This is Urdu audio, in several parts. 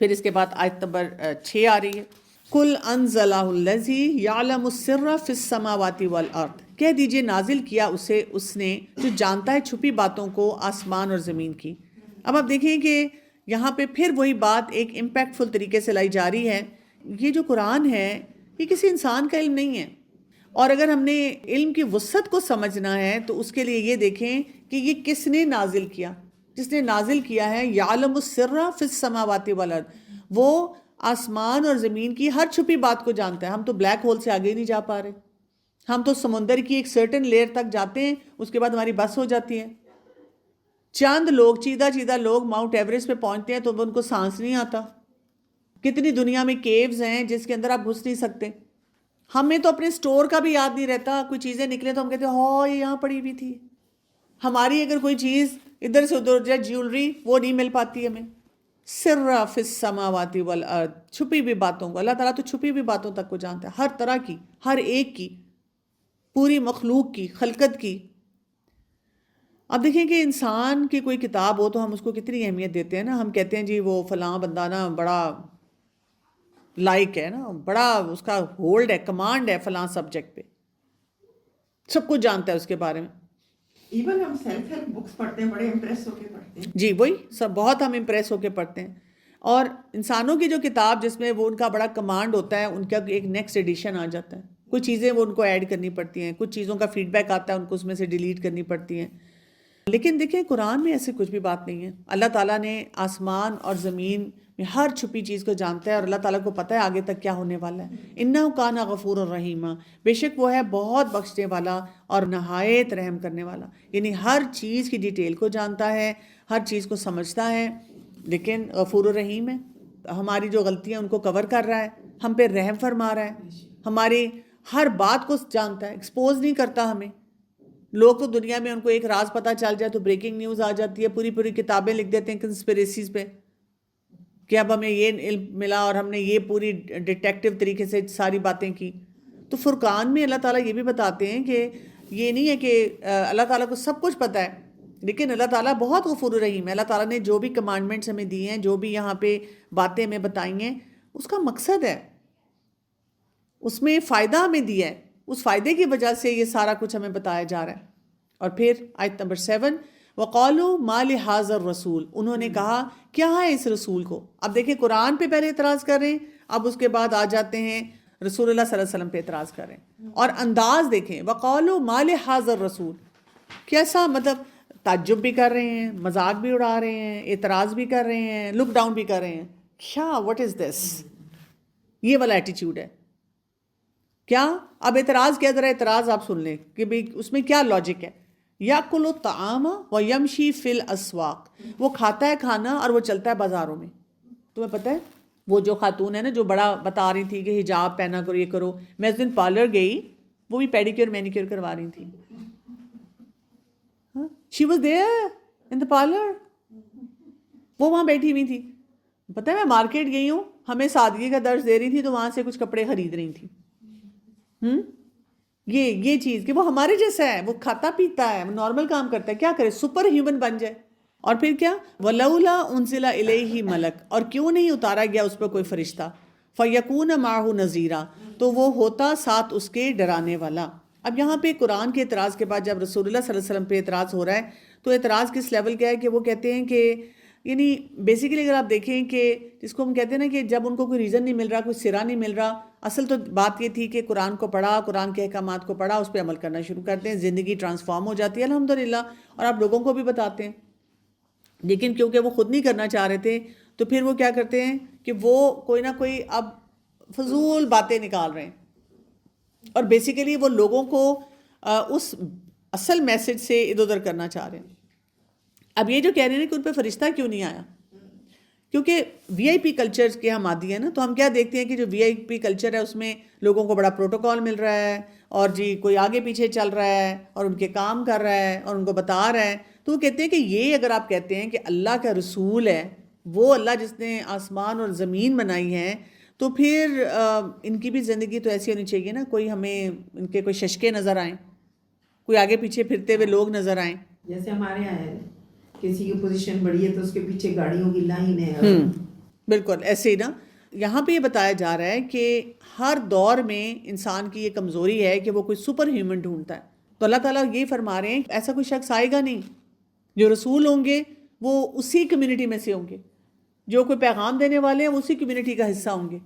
پھر اس کے بعد آیت نمبر 6 آ رہی ہے، قل انزلہ الذی یعلم السر فی السماوات والارض، کہہ دیجئے نازل کیا اسے اس نے جو جانتا ہے چھپی باتوں کو آسمان اور زمین کی۔ اب آپ دیکھیں کہ یہاں پہ پھر وہی بات ایک امپیکٹ فل طریقے سے لائی جا رہی ہے، یہ جو قرآن ہے یہ کسی انسان کا علم نہیں ہے، اور اگر ہم نے علم کی وسعت کو سمجھنا ہے تو اس کے لیے یہ دیکھیں کہ یہ کس نے نازل کیا۔ جس نے نازل کیا ہے یعلم السر فی السماوات والارض، وہ آسمان اور زمین کی ہر چھپی بات کو جانتا ہے۔ ہم تو بلیک ہول سے آگے نہیں جا پا رہے، ہم تو سمندر کی ایک سرٹن لیئر تک جاتے ہیں، اس کے بعد ہماری بس ہو جاتی ہے۔ چند لوگ چیدہ لوگ ماؤنٹ ایوریسٹ پہ پہنچتے ہیں تو ان کو سانس نہیں آتا۔ کتنی دنیا میں کیوز ہیں جس کے اندر آپ گھس نہیں سکتے۔ ہمیں تو اپنے سٹور کا بھی یاد نہیں رہتا، کوئی چیزیں نکلے تو ہم کہتے ہیں ہاں یہ یہاں پڑی ہوئی تھی۔ ہماری اگر کوئی چیز ادھر سے ادھر جائے، جیولری، وہ نہیں مل پاتی ہمیں۔ سر فی السماوات والارض، چھپی ہوئی باتوں کو، اللہ تعالیٰ تو چھپی ہوئی باتوں تک کو جانتا ہے، ہر طرح کی، ہر ایک کی، پوری مخلوق کی، خلقت کی۔ اب دیکھیں کہ انسان کی کوئی کتاب ہو تو ہم اس کو کتنی اہمیت دیتے ہیں نا، ہم کہتے ہیں جی وہ فلاں بندہ نا بڑا لائک ہے نا، بڑا اس کا ہولڈ ہے، کمانڈ ہے فلاں سبجیکٹ پہ، سب کچھ جانتا ہے اس کے بارے میں۔ ایون ہم سیلف ہیلپ بکس پڑھتے ہیں، بڑے امپریس ہو کے پڑھتے ہیں۔ جی وہی سب، بہت ہم امپریس ہو کے پڑھتے ہیں۔ اور انسانوں کی جو کتاب جس میں وہ ان کا بڑا کمانڈ ہوتا ہے، ان کا ایک نیکسٹ ایڈیشن آ جاتا ہے، کچھ چیزیں وہ ان کو ایڈ کرنی پڑتی ہیں، کچھ چیزوں کا فیڈ بیک آتا ہے، ان کو اس میں سے ڈیلیٹ کرنی پڑتی ہیں۔ لیکن دیکھیں قرآن میں ایسی کچھ بھی بات نہیں ہے۔ اللہ تعالیٰ نے آسمان اور زمین میں ہر چھپی چیز کو جانتا ہے، اور اللہ تعالیٰ کو پتہ ہے آگے تک کیا ہونے والا ہے۔ انہ کان غفور الرحیم، بے شک وہ ہے بہت بخشنے والا اور نہایت رحم کرنے والا، یعنی ہر چیز کی ڈیٹیل کو جانتا ہے، ہر چیز کو سمجھتا ہے، لیکن غفور الرحیم ہے۔ ہماری جو غلطیاں ان کو کور کر رہا ہے، ہم پہ رحم فرما رہا ہے، ہماری ہر بات کو جانتا ہے، ایکسپوز نہیں کرتا ہمیں۔ لوگ تو دنیا میں ان کو ایک راز پتہ چل جائے تو بریکنگ نیوز آ جاتی ہے، پوری پوری کتابیں لکھ دیتے ہیں کنسپریسیز پہ کہ اب ہمیں یہ علم ملا اور ہم نے یہ پوری ڈیٹیکٹیو طریقے سے ساری باتیں کی۔ تو فرقان میں اللہ تعالیٰ یہ بھی بتاتے ہیں کہ یہ نہیں ہے کہ اللہ تعالیٰ کو سب کچھ پتہ ہے، لیکن اللہ تعالیٰ بہت غفور الرحیم ہے۔ اللہ تعالیٰ نے جو بھی کمانڈمنٹس ہمیں دی ہیں، جو بھی یہاں پہ باتیں ہمیں بتائی ہیں، اس کا مقصد ہے، اس میں فائدہ ہمیں دیا ہے، اس فائدے کی وجہ سے یہ سارا کچھ ہمیں بتایا جا رہا ہے۔ اور پھر آیت نمبر 7، وَقَالُوا مَا لِهَٰذَا الرَّسُولِ، انہوں نے کہا کیا ہے اس رسول کو۔ اب دیکھیں قرآن پہ پہلے اعتراض کر رہے ہیں، اب اس کے بعد آ جاتے ہیں رسول اللہ صلی اللہ علیہ وسلم پہ اعتراض کر رہے ہیں، اور انداز دیکھیں، وَقَالُوا مَا لِهَٰذَا الرَّسُولِ، کیسا مطلب تعجب بھی کر رہے ہیں، مذاق بھی اڑا رہے ہیں، اعتراض بھی کر رہے ہیں، لک ڈاؤن بھی کر رہے ہیں، کیا واٹ از دس، یہ والا ایٹیچیوڈ ہے کیا۔ اب اعتراض کیا، ذرا اعتراض آپ سن لیں کہ بھئی اس میں کیا لاجک ہے۔ یاکل الطعام ویمشی فی الاسواق، وہ کھاتا ہے کھانا اور وہ چلتا ہے بازاروں میں۔ تمہیں پتہ ہے وہ جو خاتون ہے نا جو بڑا بتا رہی تھی کہ حجاب پہنا کرو، یہ کرو، میں اس دن پارلر گئی، وہ بھی پیڈیکیور مینیکیور کروا رہی تھی، she was there in the parlour, وہ وہاں بیٹھی ہوئی تھی۔ پتہ ہے میں مارکیٹ گئی ہوں، ہمیں سادگی کا درس دے رہی تھی تو وہاں سے کچھ کپڑے خرید رہی تھی۔ یہ چیز کہ وہ ہمارے جیسا ہے، وہ کھاتا پیتا ہے، وہ نارمل کام کرتا ہے، کیا کرے سپر ہیومن بن جائے۔ اور پھر کیا، وَلَوْلَا أُنزِلَ إِلَيْهِ مَلَكٌ، اور کیوں نہیں اتارا گیا اس پہ کوئی فرشتہ، فَيَكُونَ مَعَهُ نَذِيرًا، تو وہ ہوتا ساتھ اس کے ڈرانے والا۔ اب یہاں پہ قرآن کے اعتراض کے بعد جب رسول اللہ صلی اللہ علیہ وسلم پہ اعتراض ہو رہا ہے تو اعتراض کس لیول کا ہے کہ وہ کہتے ہیں کہ یعنی بیسیکلی اگر آپ دیکھیں کہ جس کو ہم کہتے ہیں نا کہ جب ان کو کوئی ریزن نہیں مل رہا، کوئی سرا نہیں مل رہا، اصل تو بات یہ تھی کہ قرآن کو پڑھا، قرآن کے احکامات کو پڑھا، اس پہ عمل کرنا شروع کرتے ہیں، زندگی ٹرانسفارم ہو جاتی ہے الحمدللہ، اور آپ لوگوں کو بھی بتاتے ہیں۔ لیکن کیونکہ وہ خود نہیں کرنا چاہ رہے تھے تو پھر وہ کیا کرتے ہیں کہ وہ کوئی نہ کوئی اب فضول باتیں نکال رہے ہیں، اور بیسیکلی وہ لوگوں کو اس اصل میسج سے ادھر ادھر کرنا چاہ رہے ہیں۔ اب یہ جو کہہ رہے ہیں کہ ان پہ فرشتہ کیوں نہیں آیا، کیونکہ وی آئی پی کلچر کے ہم عادی ہیں نا، تو ہم کیا دیکھتے ہیں کہ جو وی آئی پی کلچر ہے اس میں لوگوں کو بڑا پروٹوکال مل رہا ہے، اور جی کوئی آگے پیچھے چل رہا ہے اور ان کے کام کر رہا ہے اور ان کو بتا رہا ہے، تو وہ کہتے ہیں کہ یہ اگر آپ کہتے ہیں کہ اللہ کا رسول ہے، وہ اللہ جس نے آسمان اور زمین بنائی ہے، تو پھر ان کی بھی زندگی تو ایسی ہونی چاہیے نا، کوئی ہمیں ان کے کوئی ششکے نظر آئیں، کوئی آگے پیچھے پھرتے ہوئے لوگ نظر آئیں۔ جیسے ہمارے یہاں ہے کسی کی پوزیشن بڑی ہے تو اس کے پیچھے گاڑیوں کی لائن ہے، بالکل ایسے ہی نا، یہاں پہ یہ بتایا جا رہا ہے کہ ہر دور میں انسان کی یہ کمزوری ہے کہ وہ کوئی سپر ہیومن ڈھونڈتا ہے. تو اللہ تعالیٰ یہ فرما رہے ہیں کہ ایسا کوئی شخص آئے گا نہیں. جو رسول ہوں گے وہ اسی کمیونٹی میں سے ہوں گے، جو کوئی پیغام دینے والے ہیں وہ اسی کمیونٹی کا حصہ ہوں گے.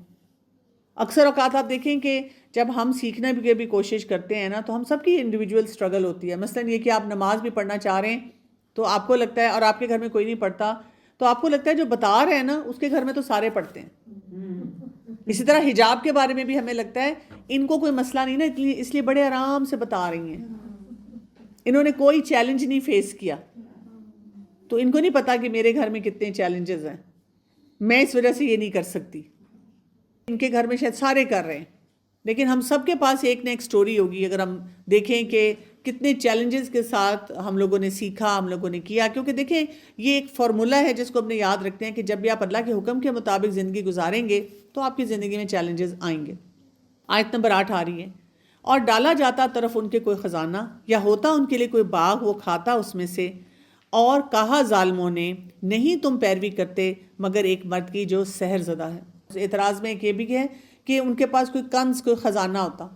اکثر اوقات آپ دیکھیں کہ جب ہم سیکھنے کی بھی کوشش کرتے ہیں نا، تو ہم سب کی انڈیویجول اسٹرگل ہوتی ہے. مثلاً یہ کہ آپ نماز بھی پڑھنا چاہ رہے ہیں تو آپ کو لگتا ہے، اور آپ کے گھر میں کوئی نہیں پڑھتا تو آپ کو لگتا ہے جو بتا رہے ہیں نا اس کے گھر میں تو سارے پڑھتے ہیں. اسی طرح حجاب کے بارے میں بھی ہمیں لگتا ہے ان کو کوئی مسئلہ نہیں نا، اس لیے بڑے آرام سے بتا رہی ہیں. انہوں نے کوئی چیلنج نہیں فیس کیا، تو ان کو نہیں پتا کہ میرے گھر میں کتنے چیلنجز ہیں، میں اس وجہ سے یہ نہیں کر سکتی. ان کے گھر میں شاید سارے کر رہے ہیں، لیکن ہم سب کے پاس ایک نہ ایک سٹوری ہوگی اگر ہم دیکھیں کہ کتنے چیلنجز کے ساتھ ہم لوگوں نے سیکھا، ہم لوگوں نے کیا. کیونکہ دیکھیں یہ ایک فارمولہ ہے جس کو اپنے یاد رکھتے ہیں کہ جب بھی آپ اللہ کے حکم کے مطابق زندگی گزاریں گے تو آپ کی زندگی میں چیلنجز آئیں گے. آیت نمبر 8 آ رہی ہے، اور ڈالا جاتا طرف ان کے کوئی خزانہ یا ہوتا ان کے لیے کوئی باغ، وہ کھاتا اس میں سے. اور کہا ظالموں نے، نہیں تم پیروی کرتے مگر ایک مرد کی جو سحر زدہ ہے. اعتراض میں ایک یہ بھی ہے کہ ان کے پاس کوئی کنز، کوئی خزانہ ہوتا.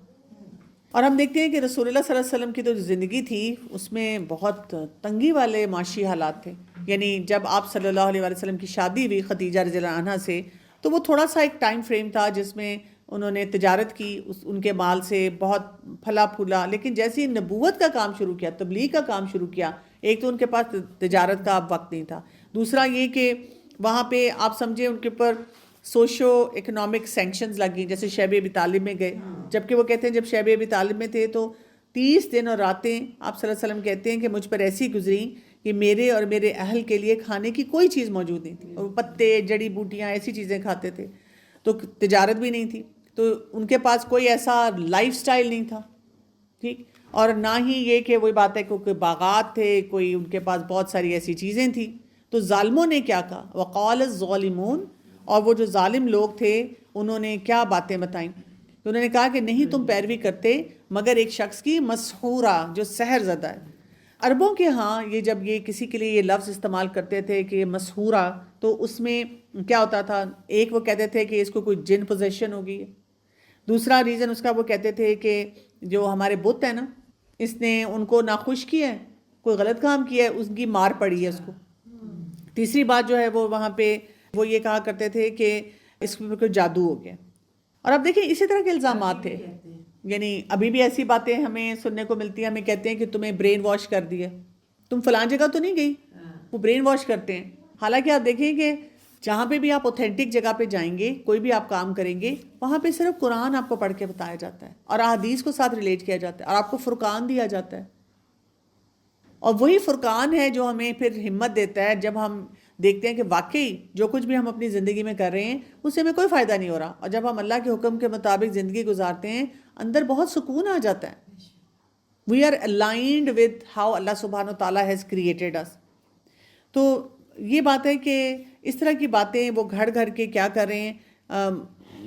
اور ہم دیکھتے ہیں کہ رسول اللہ صلی اللہ علیہ وسلم کی جو زندگی تھی اس میں بہت تنگی والے معاشی حالات تھے. یعنی جب آپ صلی اللہ علیہ وسلم کی شادی ہوئی خدیجہ رضی اللہ عنہا سے، تو وہ تھوڑا سا ایک ٹائم فریم تھا جس میں انہوں نے تجارت کی، ان کے مال سے بہت پھلا پھولا. لیکن جیسے ہی نبوت کا کام شروع کیا، تبلیغ کا کام شروع کیا، ایک تو ان کے پاس تجارت کا اب وقت نہیں تھا، دوسرا یہ کہ وہاں پہ آپ سمجھیں ان کے اوپر سوشو اکنامک سینکشنز لگیں. جیسے شیب ابی طالب میں گئے، جبکہ وہ کہتے ہیں جب شیب ابی طالب میں تھے تو 30 دن اور راتیں آپ صلی اللہ علیہ وسلم کہتے ہیں کہ مجھ پر ایسی گزریں کہ میرے اور میرے اہل کے لیے کھانے کی کوئی چیز موجود نہیں تھی. اور پتے، جڑی بوٹیاں، ایسی چیزیں کھاتے تھے. تو تجارت بھی نہیں تھی، تو ان کے پاس کوئی ایسا لائف سٹائل نہیں تھا، ٹھیک. اور نہ ہی یہ کہ وہی بات ہے کہ کوئی باغات تھے، کوئی ان کے پاس بہت ساری ایسی چیزیں تھیں. تو ظالموں نے کیا کہا، وقال الظالمون، اور وہ جو ظالم لوگ تھے انہوں نے کیا باتیں بتائیں. تو انہوں نے کہا کہ نہیں تم پیروی کرتے مگر ایک شخص کی مسحورہ، جو سحر زدہ ہے. عربوں کے ہاں یہ جب یہ کسی کے لیے یہ لفظ استعمال کرتے تھے کہ مسحورہ، تو اس میں کیا ہوتا تھا، ایک وہ کہتے تھے کہ اس کو کوئی جن پوزیشن ہوگی. دوسرا ریزن اس کا وہ کہتے تھے کہ جو ہمارے بت ہیں نا، اس نے ان کو ناخوش کیا ہے، کوئی غلط کام کیا ہے، اس کی مار پڑی ہے اس کو. تیسری بات جو ہے وہ وہاں پہ وہ یہ کہا کرتے تھے کہ اس میں کوئی جادو ہو گیا. اور اب دیکھیں اسی طرح کے الزامات تھے. یعنی ابھی بھی ایسی باتیں ہمیں سننے کو ملتی ہیں، ہمیں کہتے ہیں کہ تمہیں برین واش کر دیا، تم فلاں جگہ تو نہیں گئی. وہ برین واش کرتے ہیں. حالانکہ آپ دیکھیں کہ جہاں پہ بھی آپ اوتھینٹک جگہ پہ جائیں گے، کوئی بھی آپ کام کریں گے، وہاں پہ صرف قرآن آپ کو پڑھ کے بتایا جاتا ہے اور احادیث کو ساتھ ریلیٹ کیا جاتا ہے، اور آپ کو فرقان دیا جاتا ہے. اور وہی فرقان ہے جو ہمیں پھر ہمت دیتا ہے جب ہم دیکھتے ہیں کہ واقعی جو کچھ بھی ہم اپنی زندگی میں کر رہے ہیں اس سے ہمیں کوئی فائدہ نہیں ہو رہا. اور جب ہم اللہ کے حکم کے مطابق زندگی گزارتے ہیں، اندر بہت سکون آ جاتا ہے. We are aligned with how اللہ سبحانہ و تعالیٰ ہیز کریٹڈ اس. تو یہ بات ہے کہ اس طرح کی باتیں وہ گھڑ گھڑ کے کیا کر رہے ہیں،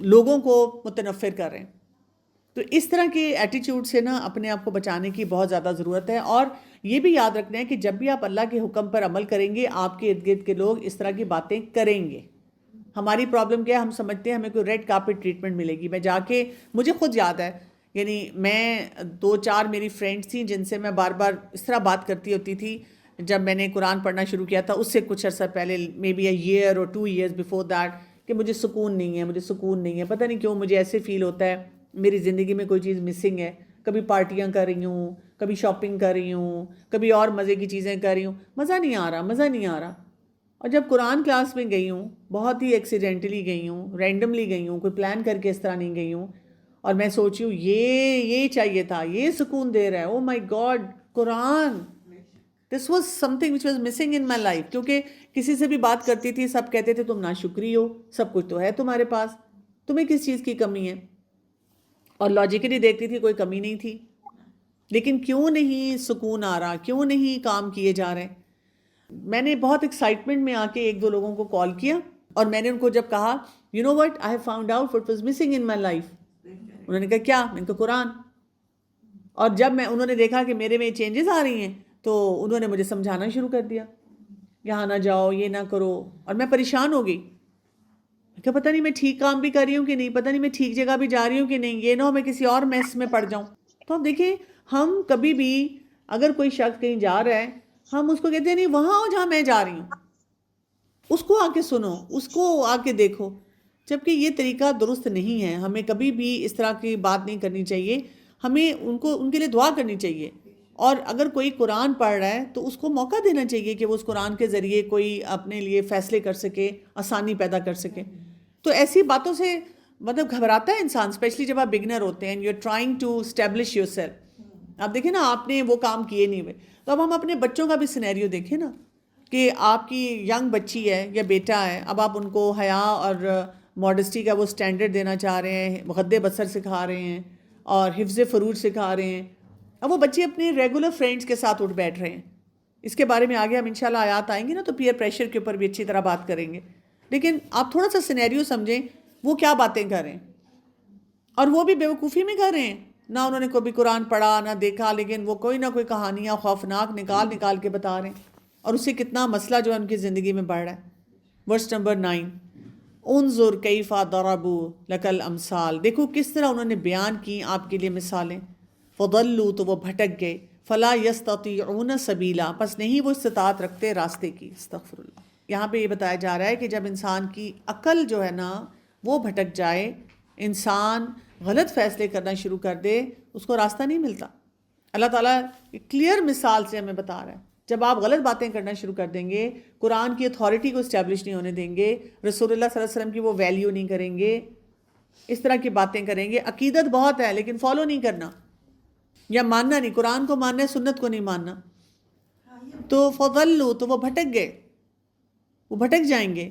لوگوں کو متنفر کر رہے ہیں. تو اس طرح کے ایٹیٹیوڈ سے نا اپنے آپ کو بچانے کی بہت زیادہ ضرورت ہے. اور یہ بھی یاد رکھنا ہے کہ جب بھی آپ اللہ کے حکم پر عمل کریں گے، آپ کے ارد گرد کے لوگ اس طرح کی باتیں کریں گے. ہماری پرابلم کیا ہے، ہم سمجھتے ہیں ہمیں کوئی ریڈ کارپٹ ٹریٹمنٹ ملے گی. میں جا کے، مجھے خود یاد ہے، یعنی میں 2-4 میری فرینڈس تھیں جن سے میں بار بار اس طرح بات کرتی ہوتی تھی جب میں نے قرآن پڑھنا شروع کیا تھا، اس سے کچھ عرصہ پہلے، مے بی اے ایئر اور 2 ایئرز بیفور دیٹ، کہ مجھے سکون نہیں ہے، مجھے سکون نہیں ہے. پتہ نہیں کیوں مجھے ایسے فیل ہوتا ہے میری زندگی میں کوئی چیز مسنگ ہے. کبھی پارٹیاں کر رہی ہوں، کبھی شاپنگ کر رہی ہوں، کبھی اور مزے کی چیزیں کر رہی ہوں، مزہ نہیں آ رہا، مزہ نہیں آ رہا. اور جب قرآن کلاس میں گئی ہوں، بہت ہی ایکسیڈنٹلی گئی ہوں، رینڈملی گئی ہوں، کوئی پلان کر کے اس طرح نہیں گئی ہوں، اور میں سوچی ہوں یہ چاہیے تھا، یہ سکون دے رہا ہے. او مائی گاڈ، قرآن، this was something which was missing in my life. کیونکہ کسی سے بھی بات کرتی تھی، سب کہتے تھے تم ناشکری ہو، سب کچھ تو ہے تمہارے پاس، تمہیں کس چیز کی کمی ہے. اور لاجیکلی دیکھتی تھی کوئی کمی نہیں تھی، لیکن کیوں نہیں سکون آ رہا، کیوں نہیں کام کیے جا رہے. میں نے بہت ایکسائٹمنٹ میں آ کے 1-2 لوگوں کو کال کیا، اور میں نے ان کو جب کہا you know what, I have found out what was missing in my life. انہوں نے کہا کیا؟ میں نے کہا قرآن. اور جب انہوں نے دیکھا کہ میرے میں چینجز آ رہی ہیں تو انہوں نے مجھے سمجھانا شروع کر دیا، یہاں نہ جاؤ، یہ نہ کرو. اور میں پریشان ہو گئی. کہ پتہ نہیں میں ٹھیک کام بھی کر رہی ہوں کہ نہیں, پتہ نہیں میں ٹھیک جگہ بھی جا رہی ہوں کہ نہیں, یہ نہ ہو میں کسی اور میس میں پڑ جاؤں. تو اب دیکھیں ہم کبھی بھی اگر کوئی شخص کہیں جا رہا ہے ہم اس کو کہتے ہیں نہیں وہاں ہو جہاں میں جا رہی ہوں, اس کو آ کے سنو, اس کو آ کے دیکھو, جبکہ یہ طریقہ درست نہیں ہے. ہمیں کبھی بھی اس طرح کی بات نہیں کرنی چاہیے, ہمیں ان کے لیے دعا کرنی چاہیے. اور اگر کوئی قرآن پڑھ رہا ہے تو اس کو موقع دینا چاہیے کہ وہ اس قرآن کے ذریعے کوئی اپنے لیے فیصلے کر سکے, آسانی پیدا کر سکے. تو ایسی باتوں سے مطلب گھبراتا ہے انسان, اسپیشلی جب آپ بگنر ہوتے ہیں, you are trying to establish yourself. آپ دیکھیں نا آپ نے وہ کام کیے نہیں ہوئے, تو اب ہم اپنے بچوں کا بھی سینیریو دیکھیں نا کہ آپ کی ینگ بچی ہے یا بیٹا ہے, اب آپ ان کو حیا اور ماڈسٹی کا وہ سٹینڈرڈ دینا چاہ رہے ہیں, غد بصر سکھا رہے ہیں اور حفظ فروج سکھا رہے ہیں. اب وہ بچے اپنے ریگولر فرینڈز کے ساتھ اٹھ بیٹھ رہے ہیں. اس کے بارے میں آگے ہم انشاءاللہ آیات آئیں گی نا تو پیئر پریشر کے اوپر بھی اچھی طرح بات کریں گے. لیکن آپ تھوڑا سا سینیریو سمجھیں وہ کیا باتیں کر رہے ہیں, اور وہ بھی بیوقوفی میں کر رہے ہیں, نہ انہوں نے کبھی قرآن پڑھا نہ دیکھا, لیکن وہ کوئی نہ کوئی کہانیاں خوفناک نکال کے بتا رہے ہیں, اور اس سے کتنا مسئلہ جو ہے ان کی زندگی میں بڑھ رہا ہے. ورس نمبر 9, انظر کیف ضربوا لک الامثال, دیکھو کس طرح انہوں نے بیان کی آپ کے لیے مثالیں. فضلوا, تو وہ بھٹک گئے. فلا یستطیعون سبیلا, پس نہیں وہ استطاعت رکھتے راستے کی. استغفر اللہ. یہاں پہ یہ بتایا جا رہا ہے کہ جب انسان کی عقل جو ہے نا وہ بھٹک جائے, انسان غلط فیصلے کرنا شروع کر دے, اس کو راستہ نہیں ملتا. اللہ تعالیٰ کلیئر مثال سے ہمیں بتا رہا ہے, جب آپ غلط باتیں کرنا شروع کر دیں گے, قرآن کی اتھارٹی کو اسٹیبلش نہیں ہونے دیں گے, رسول اللہ صلی اللہ علیہ وسلم کی وہ ویلیو نہیں کریں گے, اس طرح کی باتیں کریں گے. عقیدت بہت ہے لیکن فالو نہیں کرنا یا ماننا نہیں, قرآن کو ماننا ہے سنت کو نہیں ماننا. تو فضلوا, تو وہ بھٹک گئے, وہ بھٹک جائیں گے.